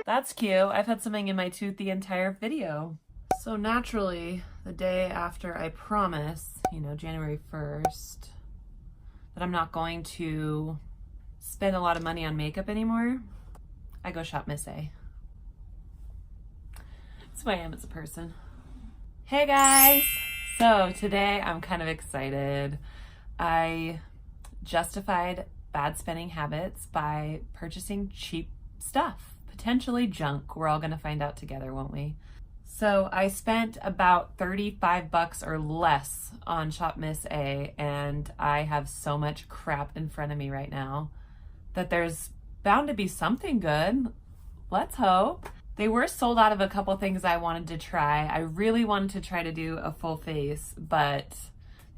That's cute. I've had something in my tooth the entire video. So naturally, the day after I promise, you know, January 1st, that I'm not going to spend a lot of money on makeup anymore, I go shop Miss A. That's who I am as a person. Hey guys! So today I'm kind of excited. I justified bad spending habits by purchasing cheap stuff, potentially junk. We're all gonna find out together, won't we? So I spent about 35 bucks or less on Shop Miss A, and I have so much crap in front of me right now that there's bound to be something good. Let's hope. They were sold out of a couple things I wanted to try. I really wanted to try to do a full face, but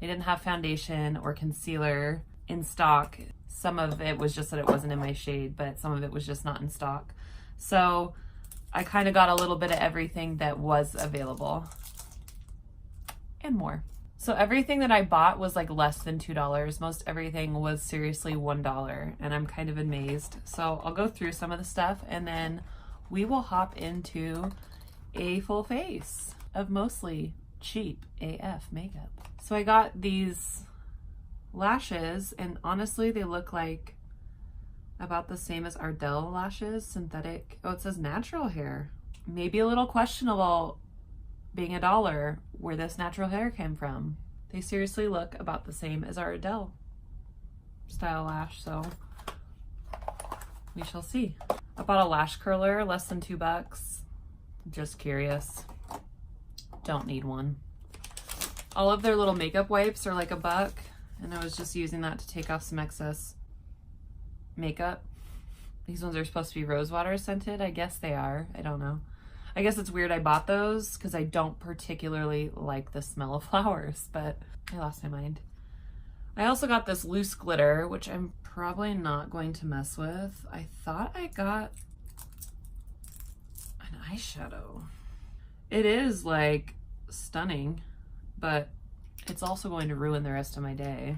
they didn't have foundation or concealer in stock. Some of it was just that it wasn't in my shade, but some of it was just not in stock. So I kind of got a little bit of everything that was available and more. So everything that I bought was like less than $2. Most everything was seriously $1, and I'm kind of amazed. So I'll go through some of the stuff and then we will hop into a full face of mostly cheap AF makeup. So I got these lashes, and honestly they look like about the same as Ardell lashes, synthetic. Oh, it says natural hair. Maybe a little questionable, being $1, where this natural hair came from. They seriously look about the same as our Ardell style lash, so we shall see. I bought a lash curler, less than $2. Just curious. Don't need one. All of their little makeup wipes are like $1, and I was just using that to take off some excess makeup. These ones are supposed to be rosewater scented. I guess they are. I don't know. I guess it's weird I bought those because I don't particularly like the smell of flowers, but I lost my mind. I also got this loose glitter, which I'm probably not going to mess with. I thought I got an eyeshadow. It is like stunning, but it's also going to ruin the rest of my day.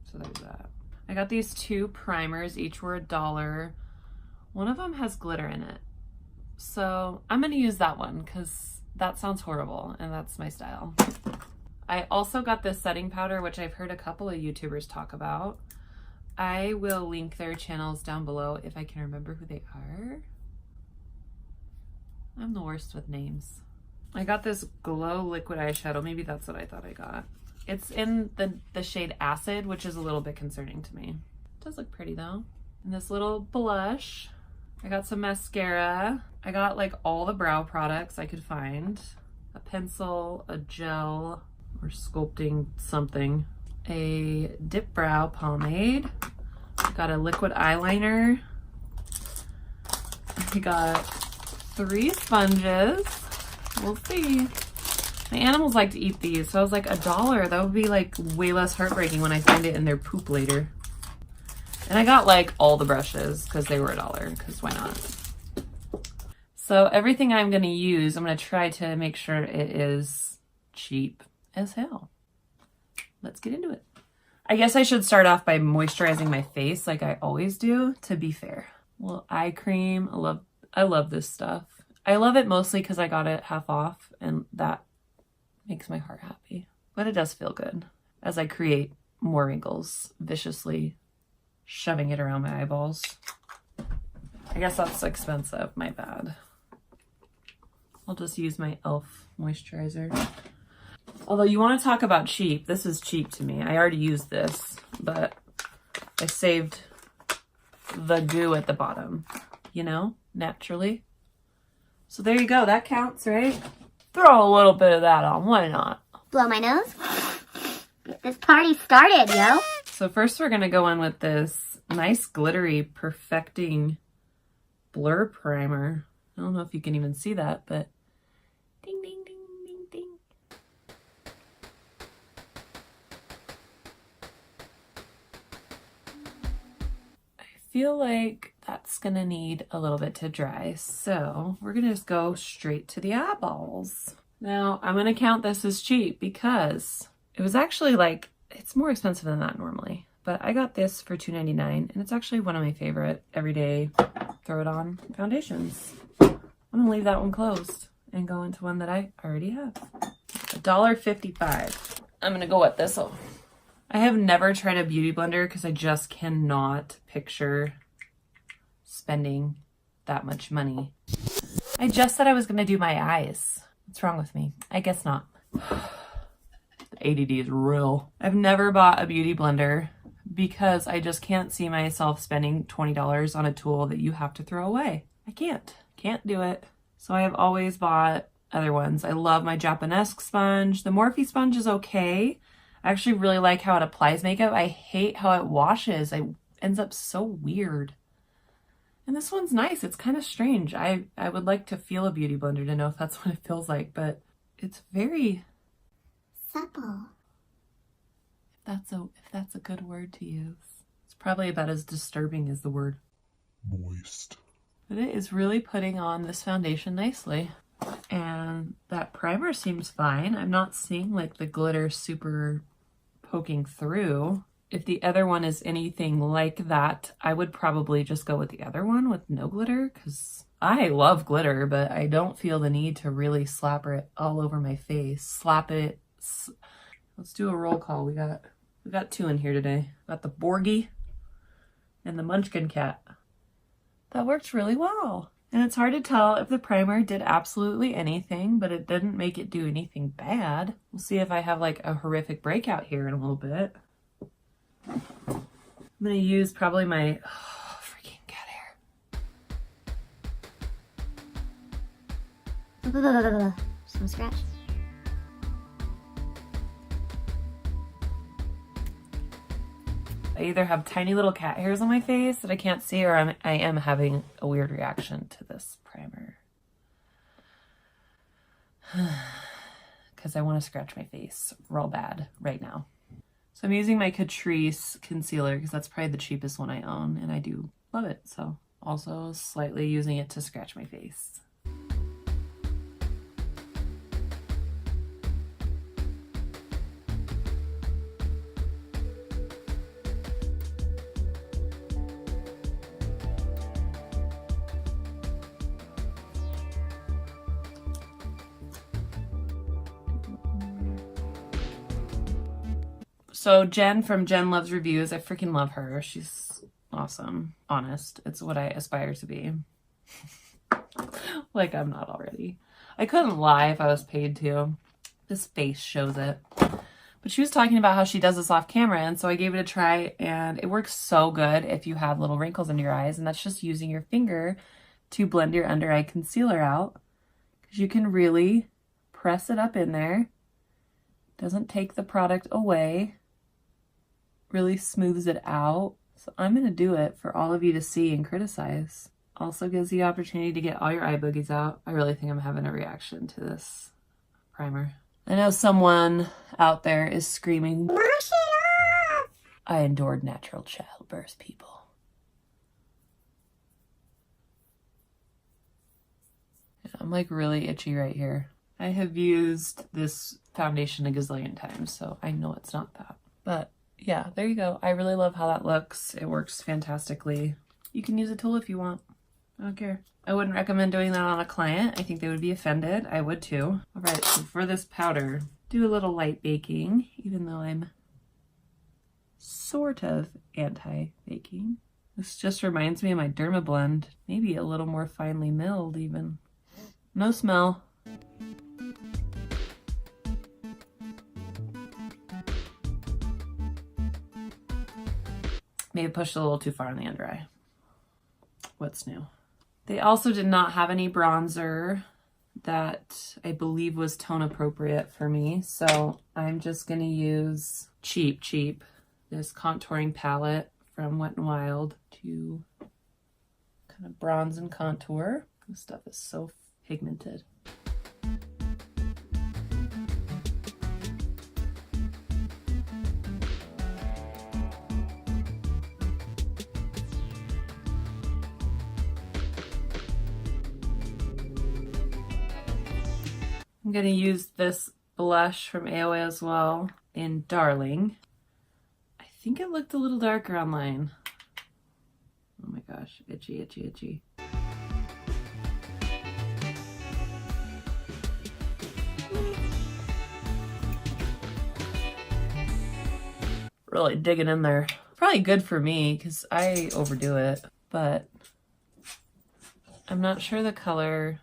So there's that. I got these 2 primers, each were $1. One of them has glitter in it. So I'm gonna use that one because that sounds horrible and that's my style. I also got this setting powder, which I've heard a couple of YouTubers talk about. I will link their channels down below if I can remember who they are. I'm the worst with names. I got this glow liquid eyeshadow. Maybe that's what I thought I got. It's in the shade Acid, which is a little bit concerning to me. It does look pretty though. And this little blush. I got some mascara. I got like all the brow products I could find. A pencil, a gel, or sculpting something. A dip brow pomade. I got a liquid eyeliner. I got 3 sponges. We'll see. My animals like to eat these, so I was like, $1. That would be like way less heartbreaking when I find it in their poop later. And I got like all the brushes because they were $1, because why not? So everything I'm going to use, I'm going to try to make sure it is cheap as hell. Let's get into it. I guess I should start off by moisturizing my face like I always do, to be fair. Well, eye cream, I love this stuff. I love it mostly because I got it half off, and that makes my heart happy. But it does feel good as I create more wrinkles, viciously shoving it around my eyeballs. I guess that's expensive, my bad. I'll just use my e.l.f. moisturizer. Although you want to talk about cheap, this is cheap to me. I already used this, but I saved the goo at the bottom, you know, naturally. So there you go, that counts, right? Throw a little bit of that on, why not? Blow my nose. Get this party started, yo. So first we're gonna go in with this nice glittery perfecting blur primer. I don't know if you can even see that, but ding, ding, ding, ding, ding. I feel like that's gonna need a little bit to dry, so we're gonna just go straight to the eyeballs. Now I'm gonna count this as cheap because it was actually like, it's more expensive than that normally, but I got this for $2.99 and it's actually one of my favorite everyday throw it on foundations. I'm gonna leave that one closed and go into one that I already have. $1.55. I'm gonna go wet this. I have never tried a beauty blender because I just cannot picture spending that much money. I just said I was gonna do my eyes. What's wrong with me? I guess not. The ADD is real. I've never bought a beauty blender because I just can't see myself spending $20 on a tool that you have to throw away. I can't do it. So I have always bought other ones. I love my Japanesque sponge. The Morphe sponge is okay. I actually really like how it applies makeup. I hate how it washes. It ends up so weird. And this one's nice. It's kind of strange. I would like to feel a beauty blender to know if that's what it feels like, but it's very supple. If that's a good word to use. It's probably about as disturbing as the word moist. But it is really putting on this foundation nicely. And that primer seems fine. I'm not seeing like the glitter super poking through. If the other one is anything like that, I would probably just go with the other one with no glitter, because I love glitter, but I don't feel the need to really slap it all over my face. Slap it. Let's do a roll call. We got two in here today. Got the Borgie and the Munchkin cat. That worked really well. And it's hard to tell if the primer did absolutely anything, but it didn't make it do anything bad. We'll see if I have like a horrific breakout here in a little bit. I'm gonna use probably my freaking cat hair. Some scratch. I either have tiny little cat hairs on my face that I can't see, or I am having a weird reaction to this primer. Because I want to scratch my face real bad right now. So I'm using my Catrice concealer because that's probably the cheapest one I own, and I do love it. So also slightly using it to scratch my face. So Jen from Jen Loves Reviews, I freaking love her. She's awesome. Honest. It's what I aspire to be. Like I'm not already. I couldn't lie if I was paid to. This face shows it. But she was talking about how she does this off camera, and so I gave it a try, and it works so good if you have little wrinkles under your eyes, and that's just using your finger to blend your under eye concealer out. Because you can really press it up in there. Doesn't take the product away. Really smooths it out. So I'm going to do it for all of you to see and criticize. Also gives you the opportunity to get all your eye boogies out. I really think I'm having a reaction to this primer. I know someone out there is screaming, "Wash it off!" I endured natural childbirth, people. Yeah, I'm like really itchy right here. I have used this foundation a gazillion times, so I know it's not that. But yeah, there you go. I really love how that looks. It works fantastically. You can use a tool if you want. I don't care. I wouldn't recommend doing that on a client. I think they would be offended. I would too. All right, so for this powder, do a little light baking, even though I'm sort of anti-baking. This just reminds me of my Derma Blend. Maybe a little more finely milled even. No smell. Maybe pushed a little too far on the under eye. What's new? They also did not have any bronzer that I believe was tone appropriate for me. So I'm just going to use Cheap, this contouring palette from Wet n Wild to kind of bronze and contour. This stuff is so pigmented. I'm going to use this blush from AOA as well in Darling. I think it looked a little darker online. Oh my gosh, itchy, itchy, itchy. really digging in there. Probably good for me because I overdo it, but I'm not sure the color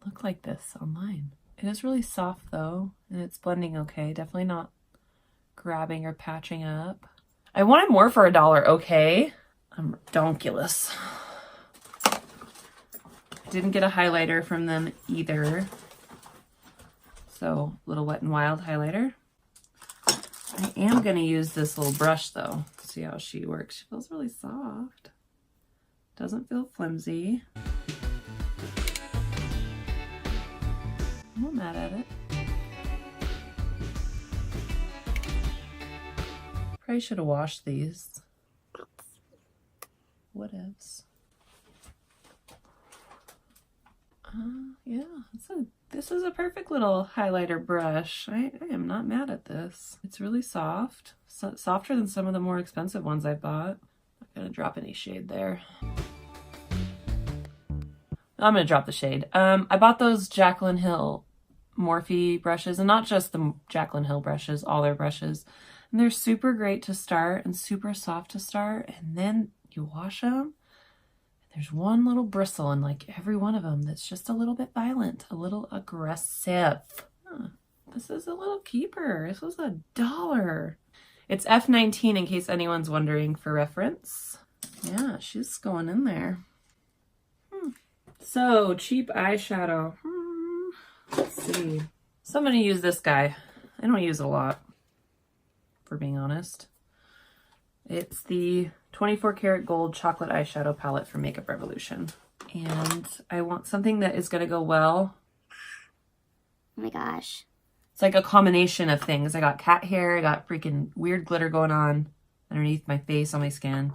looked like this online. It is really soft though, and it's blending okay. Definitely not grabbing or patching up. I wanted more for $1, okay? I'm redonkulous. Didn't get a highlighter from them either. So, little Wet n Wild highlighter. I am gonna use this little brush though. See how she works. She feels really soft. Doesn't feel flimsy. I'm not mad at it. Probably should have washed these. Whatevs. Yeah, this is a perfect little highlighter brush. I am not mad at this. It's really soft. Softer than some of the more expensive ones I bought. Not gonna drop any shade there. I'm gonna drop the shade. I bought those Jaclyn Hill Morphe brushes, and not just the Jaclyn Hill brushes, all their brushes. And they're super great to start and super soft to start, and then you wash them. There's one little bristle in like every one of them that's just a little bit violent, a little aggressive. Huh. This is a little keeper. This was $1. It's F19 in case anyone's wondering for reference. Yeah, she's going in there. So, cheap eyeshadow. Let's see. So I'm going to use this guy. I don't use it a lot, for being honest. It's the 24 karat gold chocolate eyeshadow palette from Makeup Revolution. And I want something that is going to go well. Oh my gosh. It's like a combination of things. I got cat hair. I got freaking weird glitter going on underneath my face, on my skin.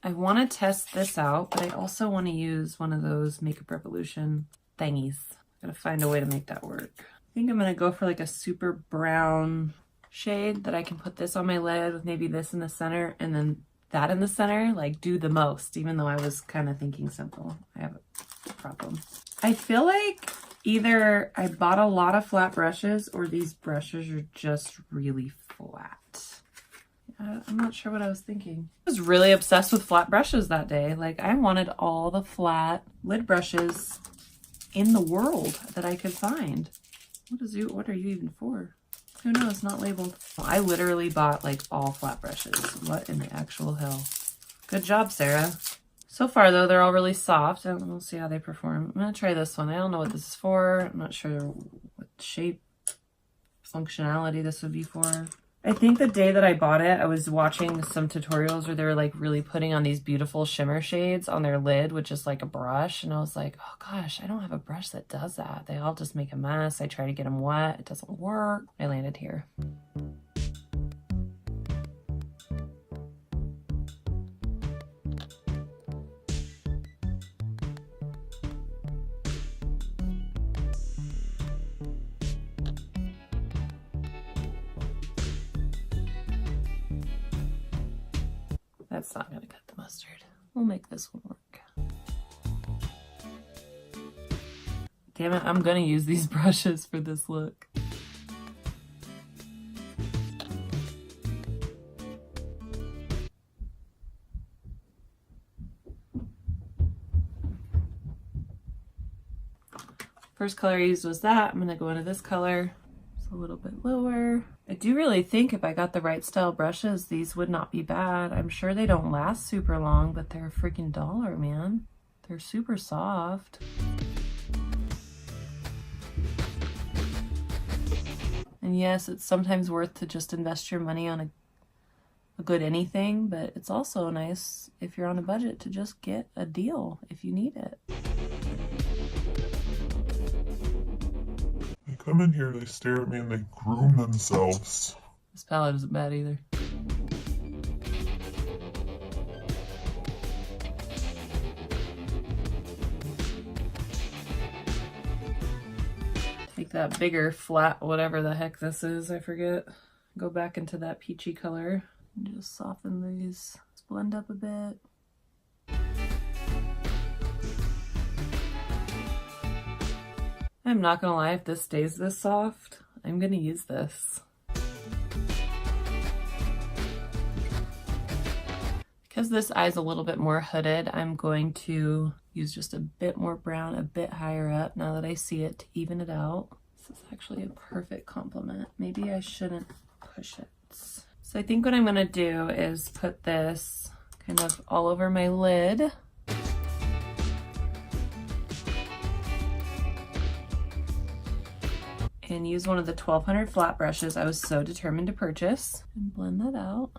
I want to test this out, but I also want to use one of those Makeup Revolution thingies. I'm going to find a way to make that work. I think I'm going to go for like a super brown shade that I can put this on my lid with maybe this in the center and then that in the center, like do the most, even though I was kind of thinking simple. I have a problem. I feel like either I bought a lot of flat brushes or these brushes are just really flat. I'm not sure what I was thinking. I was really obsessed with flat brushes that day. Like I wanted all the flat lid brushes in the world that I could find. What are you even for? Who knows? Not labeled. I literally bought like all flat brushes. What in the actual hell? Good job, Sarah. So far though, they're all really soft. And we'll see how they perform. I'm gonna try this one. I don't know what this is for. I'm not sure what shape, functionality this would be for. I think the day that I bought it, I was watching some tutorials where they were like really putting on these beautiful shimmer shades on their lid with just like a brush. And I was like, oh gosh, I don't have a brush that does that. They all just make a mess. I try to get them wet. It doesn't work. I landed here. That's not gonna cut the mustard. We'll make this one work. Damn it, I'm gonna use these brushes for this look. First color I used was that. I'm gonna go into this color. It's a little bit lower. I do really think if I got the right style brushes, these would not be bad. I'm sure they don't last super long, but they're a freaking $1, man. They're super soft. And yes, it's sometimes worth to just invest your money on a good anything, but it's also nice if you're on a budget to just get a deal if you need it. They come in here, they stare at me, and they groom themselves. This palette isn't bad either. Take that bigger flat, whatever the heck this is, I forget. Go back into that peachy color and just soften these. Let's blend up a bit. I'm not gonna lie, if this stays this soft, I'm gonna use this. Because this eye is a little bit more hooded, I'm going to use just a bit more brown, a bit higher up now that I see it to even it out. This is actually a perfect compliment. Maybe I shouldn't push it. So I think what I'm gonna do is put this kind of all over my lid. And use one of the 1200 flat brushes I was so determined to purchase and blend that out.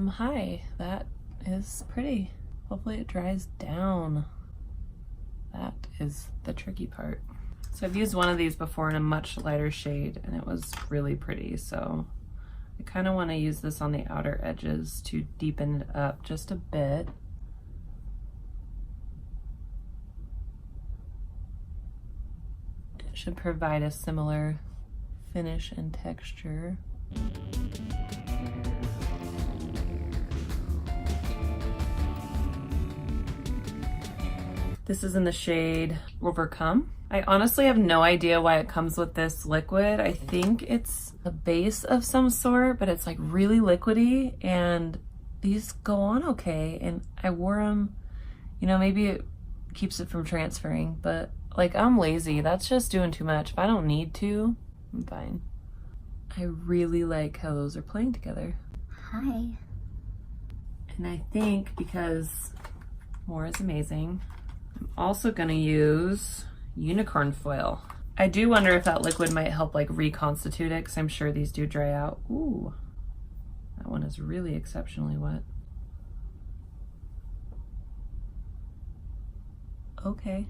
Hi, that is pretty. Hopefully it dries down. That is the tricky part. So I've used one of these before in a much lighter shade and it was really pretty, so I kind of want to use this on the outer edges to deepen it up just a bit. It should provide a similar finish and texture. This is in the shade Overcome. I honestly have no idea why it comes with this liquid. I think it's a base of some sort, but it's like really liquidy and these go on okay. And I wore them, you know, maybe it keeps it from transferring, but like I'm lazy. That's just doing too much. If I don't need to, I'm fine. I really like how those are playing together. Hi. And I think because more is amazing, I'm also gonna use unicorn foil. I do wonder if that liquid might help like reconstitute it because I'm sure these do dry out. Ooh, that one is really exceptionally wet. Okay.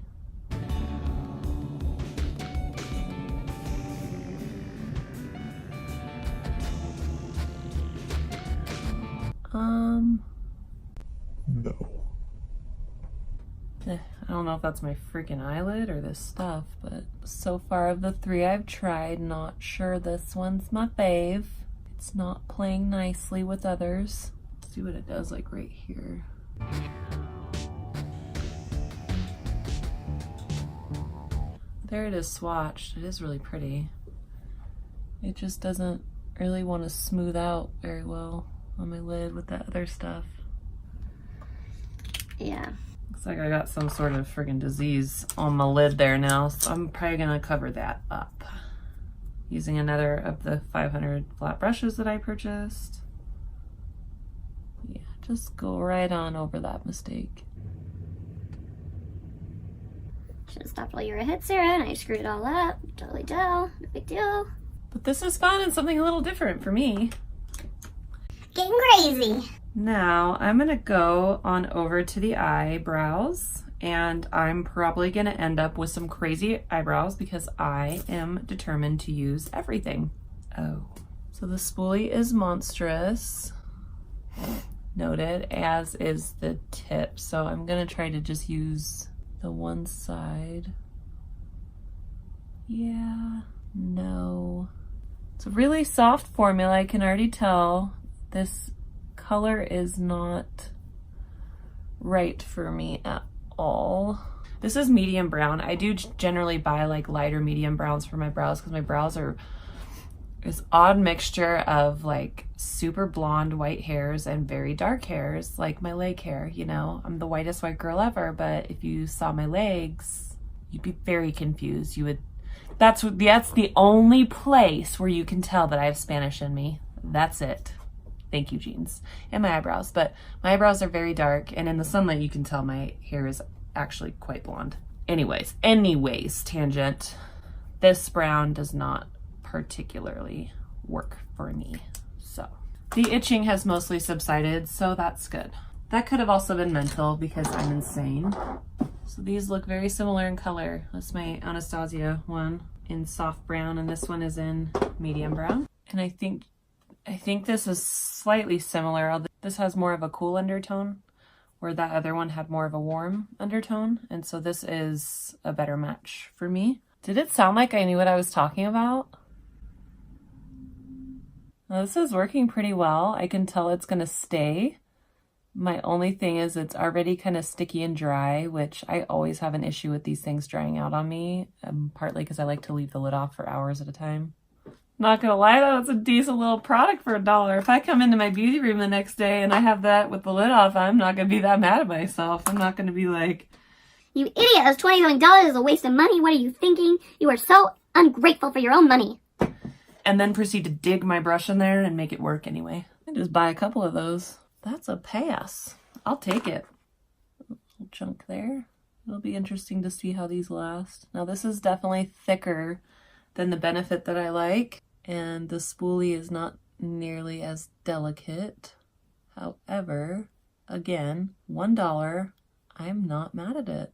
No. I don't know if that's my freaking eyelid or this stuff, but so far of the three I've tried, not sure this one's my fave. It's not playing nicely with others. Let's see what it does like right here. There it is swatched. It is really pretty. It just doesn't really want to smooth out very well on my lid with that other stuff. Yeah. Looks like I got some sort of friggin' disease on my lid there now, so I'm probably gonna cover that up. Using another of the 500 flat brushes that I purchased. Yeah, just go right on over that mistake. Should have stopped while you were ahead, Sarah, and I screwed it all up. Totally dull. No big deal. But this is fun and something a little different for me. Getting crazy. Now I'm gonna go on over to the eyebrows and I'm probably gonna end up with some crazy eyebrows because I am determined to use everything. Oh, so the spoolie is monstrous, noted, as is the tip. So I'm gonna try to just use the one side. Yeah, no. It's a really soft formula, I can already tell. This color is not right for me at all. This is medium brown. I do generally buy like lighter medium browns for my brows because my brows are this odd mixture of like super blonde white hairs and very dark hairs, like my leg hair, you know. I'm the whitest white girl ever, but if you saw my legs, you'd be very confused. You would, that's the only place where you can tell that I have Spanish in me. That's it. Thank you, jeans. And my eyebrows, but my eyebrows are very dark and in the sunlight you can tell my hair is actually quite blonde. Anyways, tangent. This brown does not particularly work for me. So the itching has mostly subsided, so that's good. That could have also been mental because I'm insane. So these look very similar in color. That's my Anastasia one in soft brown and this one is in medium brown. And I think this is slightly similar, although this has more of a cool undertone, where that other one had more of a warm undertone, and so this is a better match for me. Did it sound like I knew what I was talking about? Well, this is working pretty well. I can tell it's gonna stay My only thing is it's already kind of sticky and dry, which I always have an issue with these things drying out on me, partly because I like to leave the lid off for hours at a time. Not gonna lie though, it's a decent little product for $1. If I come into my beauty room the next day and I have that with the lid off, I'm not gonna be that mad at myself. I'm not gonna be like, You idiot, that's $20 is a waste of money. What are you thinking? You are so ungrateful for your own money. and then proceed to dig my brush in there and make it work anyway. I just buy a couple of those. That's a pass. I'll take it. Little chunk there. It'll be interesting to see how these last. Now this is definitely thicker than the Benefit that I like, and the spoolie is not nearly as delicate. However, again, $1, I'm not mad at it.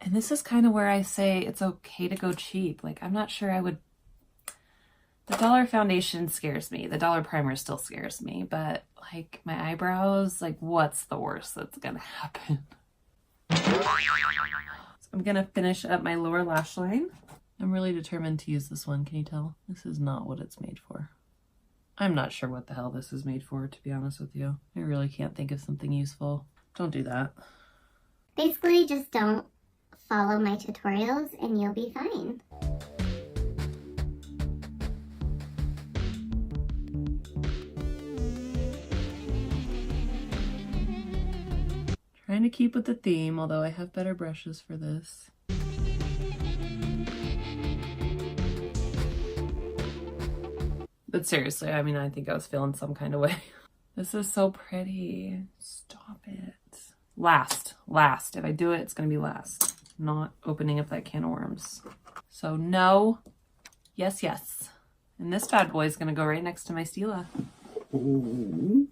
And this is kind of where I say it's okay to go cheap. Like, I'm not sure I would... The dollar foundation scares me. The dollar primer still scares me. But, like, my eyebrows, like, what's the worst that's gonna happen? So I'm gonna finish up my lower lash line. I'm really determined to use this one, can you tell? This is not what it's made for. I'm not sure what the hell this is made for, to be honest with you. I really can't think of something useful. Don't do that. Basically, just don't follow my tutorials and you'll be fine. Trying to keep with the theme, although I have better brushes for this. But seriously, I mean, I think I was feeling some kind of way. This is so pretty. Stop it. Last. If I do it, it's going to be last. I'm not opening up that can of worms. So no, yes. And this bad boy is going to go right next to my Stila.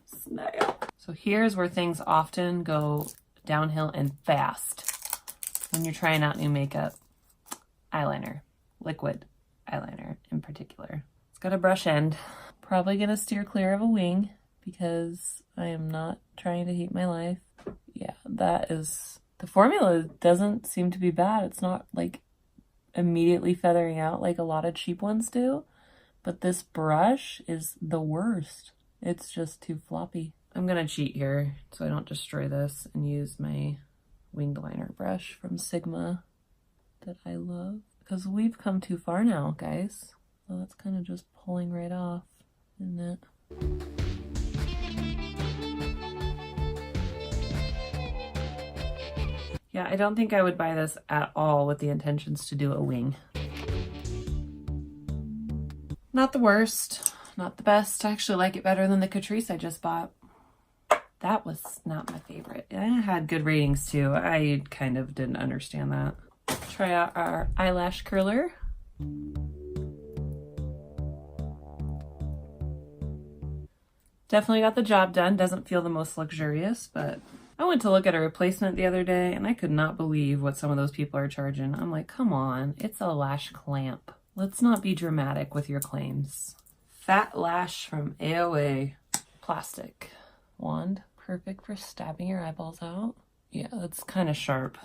Snap. So here's where things often go downhill and fast when you're trying out new makeup. Eyeliner. Liquid eyeliner in particular. It's got a brush end. Probably going to steer clear of a wing because I am not trying to hate my life. Yeah, that is... The formula doesn't seem to be bad. It's not like immediately feathering out like a lot of cheap ones do. But this brush is the worst. It's just too floppy. I'm going to cheat here so I don't destroy this and use my winged liner brush from Sigma that I love. Because we've come too far now, guys. So that's kind of just pulling right off, isn't it? Yeah, I don't think I would buy this at all with the intentions to do a wing. Not the worst, not the best. I actually like it better than the Catrice I just bought. That was not my favorite. It had good ratings too. I kind of didn't understand that. Try out our eyelash curler. Definitely got the job done. Doesn't feel the most luxurious, but I went to look at a replacement the other day and I could not believe what some of those people are charging. I'm like, come on, it's a lash clamp. Let's not be dramatic with your claims. Fat Lash from AOA. Plastic wand. Perfect for stabbing your eyeballs out. Yeah, that's kind of sharp.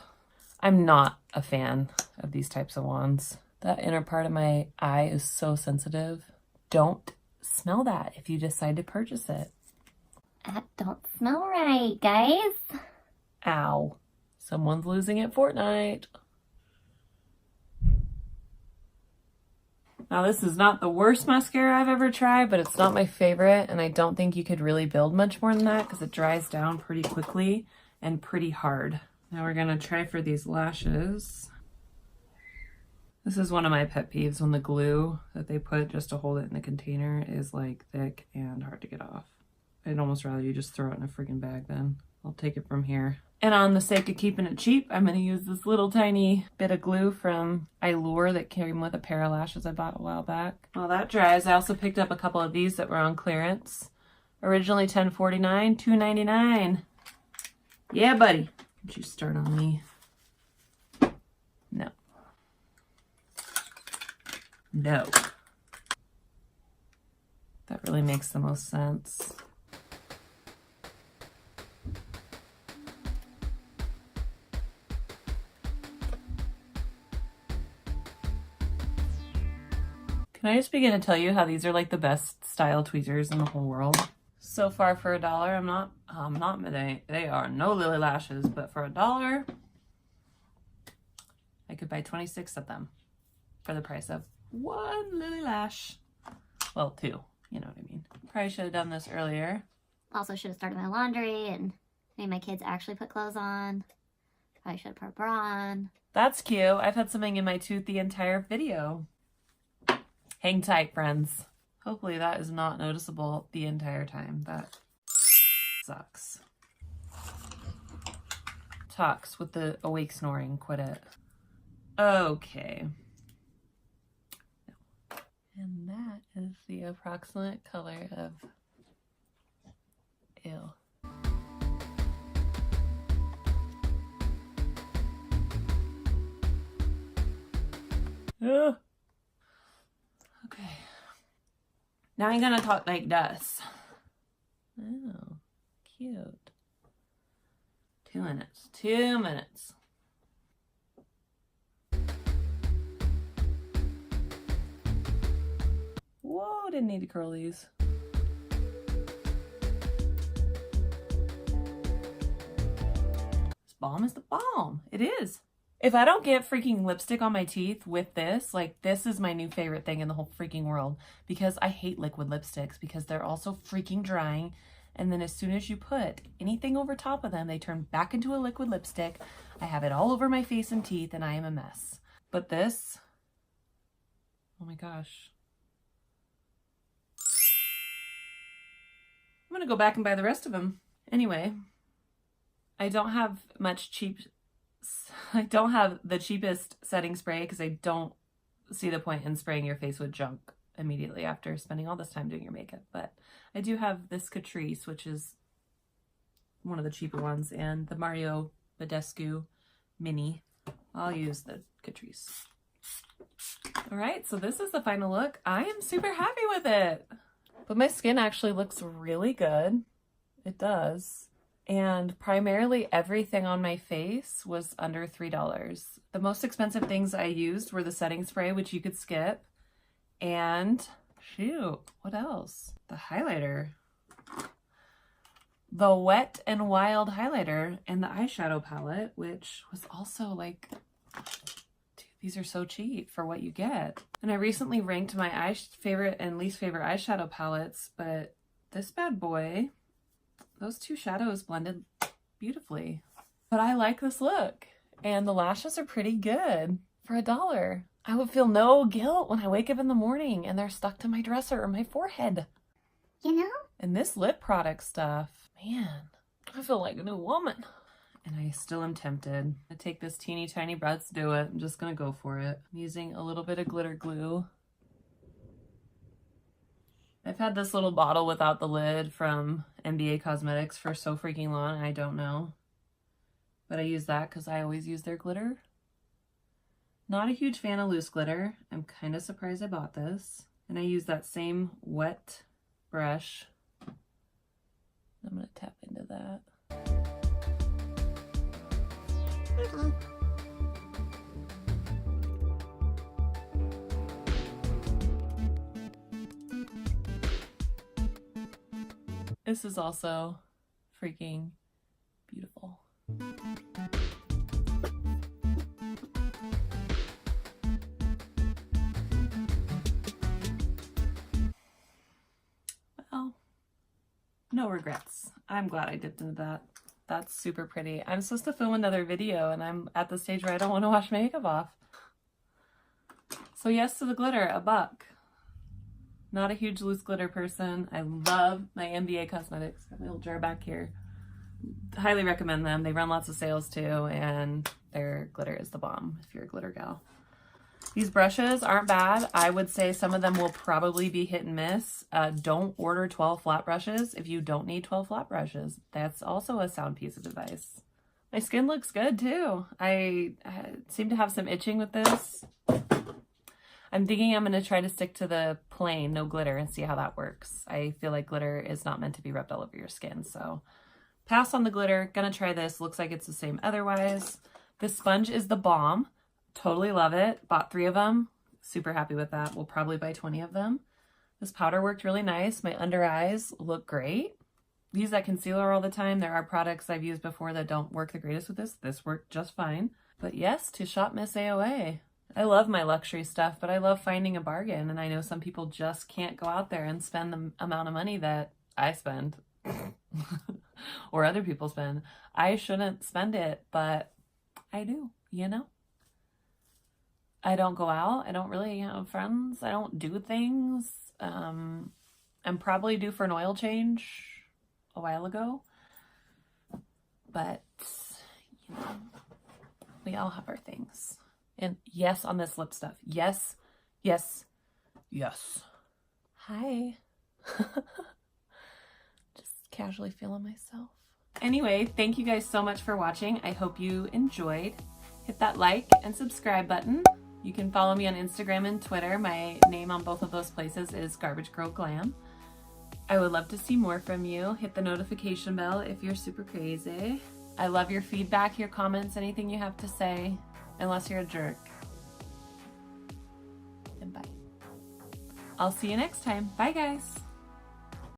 I'm not a fan of these types of wands. That inner part of my eye is so sensitive. Don't smell that if you decide to purchase it. That don't smell right, guys. Ow. Someone's losing at Fortnite. Now this is not the worst mascara I've ever tried, but it's not my favorite, and I don't think you could really build much more than that because it dries down pretty quickly and pretty hard. Now we're gonna try for these lashes. This is one of my pet peeves when the glue that they put just to hold it in the container is like thick and hard to get off. I'd almost rather you just throw it in a freaking bag then. I'll take it from here. And on the sake of keeping it cheap, I'm going to use this little tiny bit of glue from Eylure that came with a pair of lashes I bought a while back. While that dries, I also picked up a couple of these that were on clearance. Originally $10.49, $2.99. Yeah, buddy. Don't you start on me. No. No. That really makes the most sense. Can I just begin to tell you how these are like the best style tweezers in the whole world? So far for $1, they are no Lily lashes, but for $1, I could buy 26 of them for the price of one Lily lash. Well, 2, you know what I mean. Probably should have done this earlier. Also should have started my laundry and made my kids actually put clothes on. Probably should have put a bra on. That's cute. I've had something in my tooth the entire video. Hang tight, friends. Hopefully that is not noticeable the entire time. That sucks. Talks with the awake snoring. Quit it. Okay. And that is the approximate color of Ew. Ugh. Okay. Now I'm gonna talk like this. Oh, cute. 2 minutes. 2 minutes. Whoa, didn't need to curl these. This balm is the balm. It is. If I don't get freaking lipstick on my teeth with this, like, this is my new favorite thing in the whole freaking world, because I hate liquid lipsticks because they're also freaking drying. And then as soon as you put anything over top of them, they turn back into a liquid lipstick. I have it all over my face and teeth and I am a mess. But this, oh my gosh. I'm gonna go back and buy the rest of them. Anyway, I don't have the cheapest setting spray because I don't see the point in spraying your face with junk immediately after spending all this time doing your makeup. But I do have this Catrice, which is one of the cheaper ones, and the Mario Badescu Mini. I'll use the Catrice. All right, so this is the final look. I am super happy with it. But my skin actually looks really good. It does. And primarily everything on my face was under $3. The most expensive things I used were the setting spray, which you could skip. And shoot, what else? The highlighter. The Wet n Wild highlighter and the eyeshadow palette, which was also like, dude, these are so cheap for what you get. And I recently ranked my favorite and least favorite eyeshadow palettes, but this bad boy, those 2 shadows blended beautifully. But I like this look, and the lashes are pretty good for $1. I would feel no guilt when I wake up in the morning and they're stuck to my dresser or my forehead. You know? And this lip product stuff, man, I feel like a new woman. And I still am tempted. I take this teeny tiny brush to do it. I'm just gonna go for it. I'm using a little bit of glitter glue. I've had this little bottle without the lid from NBA Cosmetics for so freaking long, I don't know. But I use that because I always use their glitter. Not a huge fan of loose glitter. I'm kind of surprised I bought this. And I use that same wet brush. I'm gonna tap into that. This is also freaking beautiful. Well, no regrets. I'm glad I dipped into that. That's super pretty. I'm supposed to film another video and I'm at the stage where I don't want to wash my makeup off. So yes to the glitter, $1. Not a huge loose glitter person. I love my NBA Cosmetics. Got my little jar back here. Highly recommend them. They run lots of sales too, and their glitter is the bomb if you're a glitter gal. These brushes aren't bad. I would say some of them will probably be hit and miss. Don't order 12 flat brushes if you don't need 12 flat brushes. That's also a sound piece of advice. My skin looks good too. I seem to have some itching with this. I'm thinking I'm going to try to stick to the plain, no glitter, and see how that works. I feel like glitter is not meant to be rubbed all over your skin, so pass on the glitter. Gonna try this. Looks like it's the same otherwise. This sponge is the bomb. Totally love it. Bought 3 of them. Super happy with that. We'll probably buy 20 of them. This powder worked really nice. My under eyes look great. use that concealer all the time. There are products I've used before that don't work the greatest with this. This worked just fine. But yes, to shop Miss AOA. I love my luxury stuff, but I love finding a bargain. And I know some people just can't go out there and spend the amount of money that I spend or other people spend. I shouldn't spend it, but I do, you know? I don't go out. I don't really have friends. I don't do things. I'm probably due for an oil change a while ago. But, you know, we all have our things. And yes, on this lip stuff. Yes, yes, yes. Hi. Just casually feeling myself. Anyway, thank you guys so much for watching. I hope you enjoyed. Hit that like and subscribe button. You can follow me on Instagram and Twitter. My name on both of those places is Garbage Girl Glam. I would love to see more from you. Hit the notification bell if you're super crazy. I love your feedback, your comments, anything you have to say, unless you're a jerk. And bye. I'll see you next time. Bye, guys.